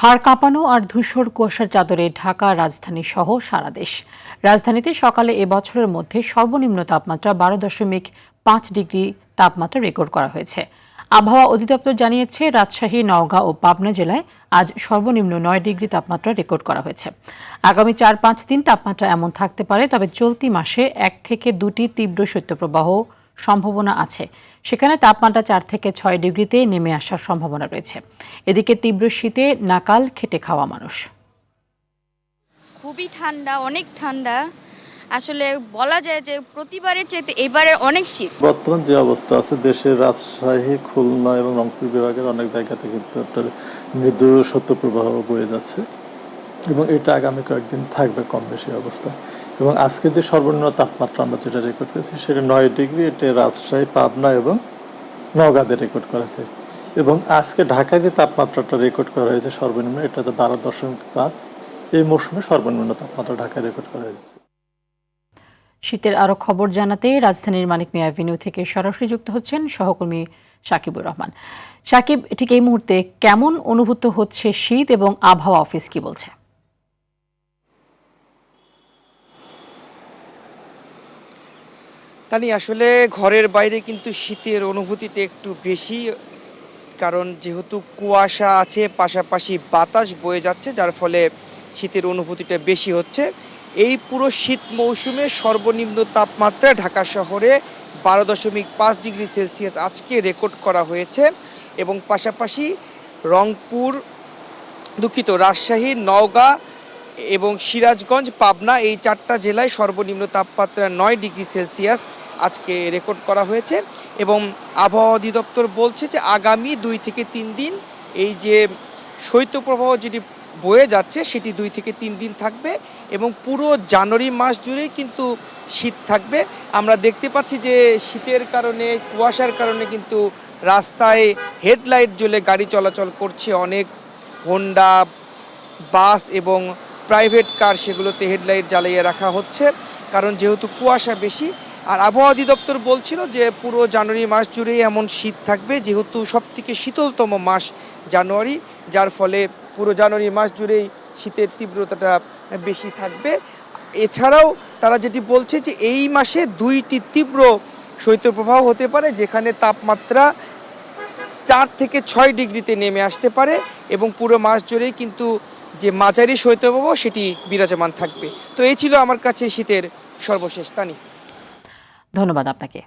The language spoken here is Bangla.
হাড় কাঁপানো আর ধূসর কুয়াশার চাদরে ঢাকা রাজধানী সহ সারা দেশ। রাজধানীতে সকালে এবছরের মধ্যে সর্বনিম্ন তাপমাত্রা 12.5 ডিগ্রি তাপমাত্রা রেকর্ড করা হয়েছে। আবহাওয়া অধিদপ্তর জানিয়েছে, রাজশাহী, নওগাঁ ও পাবনা জেলায় আজ সর্বনিম্ন 9 ডিগ্রি তাপমাত্রা রেকর্ড করা হয়েছে। আগামী 4-5 দিন তাপমাত্রা এমন থাকতে পারে, তবে চলতি মাসে 1 থেকে 2টি তীব্র শৈত্যপ্রবাহ সম্ভাবনা আছে। সেখানে তাপমাত্রা 4 থেকে 6 ডিগ্রিতে নেমে আসার সম্ভাবনা রয়েছে। এদিকে তীব্র শীতে নাকাল খেটে খাওয়া মানুষ। খুবই ঠান্ডা, অনেক ঠান্ডা। আসলে বলা যায় যে প্রতিবারের চাইতে এবারে অনেক শীত। বর্তমান যে অবস্থা আছে দেশের রাজশাহী, খুলনা এবং রংপুর বিভাগের অনেক জায়গাতে কিন্তু একটা মৃদু শৈত্যপ্রবাহ বয়ে যাচ্ছে এবং এটা আগামী কয়েকদিন থাকবে কম বেশি অবস্থা। এবং আজকে যে সর্বনিম্ন তাপমাত্রা আমরা যেটা রেকর্ড করেছি সেটা 9 ডিগ্রি, এটা রাজশাহী, পাবনা এবং নওগাঁতে রেকর্ড করা হয়েছে। এবং আজকে ঢাকায় যে তাপমাত্রাটা রেকর্ড করা হয়েছে সর্বনিম্ন, এটা হচ্ছে 12.5। এই মৌসুমে সর্বনিম্ন তাপমাত্রা ঢাকায় রেকর্ড করা হয়েছে। শীতের আরো খবর জানাতে রাজধানীর মানিক মিয়া অ্যাভিনিউ থেকে সরাসরি যুক্ত হচ্ছেন সহকর্মী সাকিবুর রহমান। সাকিব, ঠিক এই মুহূর্তে কেমন অনুভূত হচ্ছে শীত এবং আবহাওয়া অফিস কি বলছে? তানি আসলে ঘরের বাইরে কিন্তু শীতের অনুভূতিটা একটু বেশি, কারণ যেহেতু কুয়াশা আছে, পাশাপাশি বাতাস বয়ে যাচ্ছে, যার ফলে শীতের অনুভূতিটা বেশি হচ্ছে। এই পুরো শীত মৌসুমে সর্বনিম্ন তাপমাত্রা ঢাকা শহরে 12.5 ডিগ্রি সেলসিয়াস আজকে রেকর্ড করা হয়েছে। এবং পাশাপাশি রংপুর, রাজশাহী, নওগাঁ এবং সিরাজগঞ্জ, পাবনা এই 4টা জেলায় সর্বনিম্ন তাপমাত্রা 9 ডিগ্রি সেলসিয়াস আজকে রেকর্ড করা হয়েছে। এবং আবহাওয়া অধিদপ্তর বলছে যে আগামী 2 থেকে 3 দিন এই যে শৈত্যপ্রবাহ যেটি বয়ে যাচ্ছে সেটি 2 থেকে 3 দিন থাকবে এবং পুরো জানুয়ারি মাস জুড়েই কিন্তু শীত থাকবে। আমরা দেখতে পাচ্ছি যে শীতের কারণে, কুয়াশার কারণে কিন্তু রাস্তায় হেডলাইট জ্বলে গাড়ি চলাচল করছে। অনেক হোন্ডা, বাস এবং প্রাইভেট কার, সেগুলোতে হেডলাইট জ্বালিয়ে রাখা হচ্ছে, কারণ যেহেতু কুয়াশা বেশি। আর আবহাওয়া অধিদপ্তর বলছিল যে পুরো জানুয়ারি মাস জুড়েই এমন শীত থাকবে, যেহেতু সবথেকে শীতলতম মাস জানুয়ারি, যার ফলে পুরো জানুয়ারি মাস জুড়েই শীতের তীব্রতাটা বেশি থাকবে। এছাড়াও তারা যেটি বলছে যে এই মাসে 2টি তীব্র শৈত্যপ্রবাহ হতে পারে, যেখানে তাপমাত্রা 4 থেকে 6 ডিগ্রিতে নেমে আসতে পারে এবং পুরো মাস জুড়েই কিন্তু যে মাঝারি শৈত্যপ্রবাহ সেটি বিরাজমান থাকবে। তো এই ছিল আমার কাছে শীতের সর্বশেষ। তানি, ধন্যবাদ আপনাকে।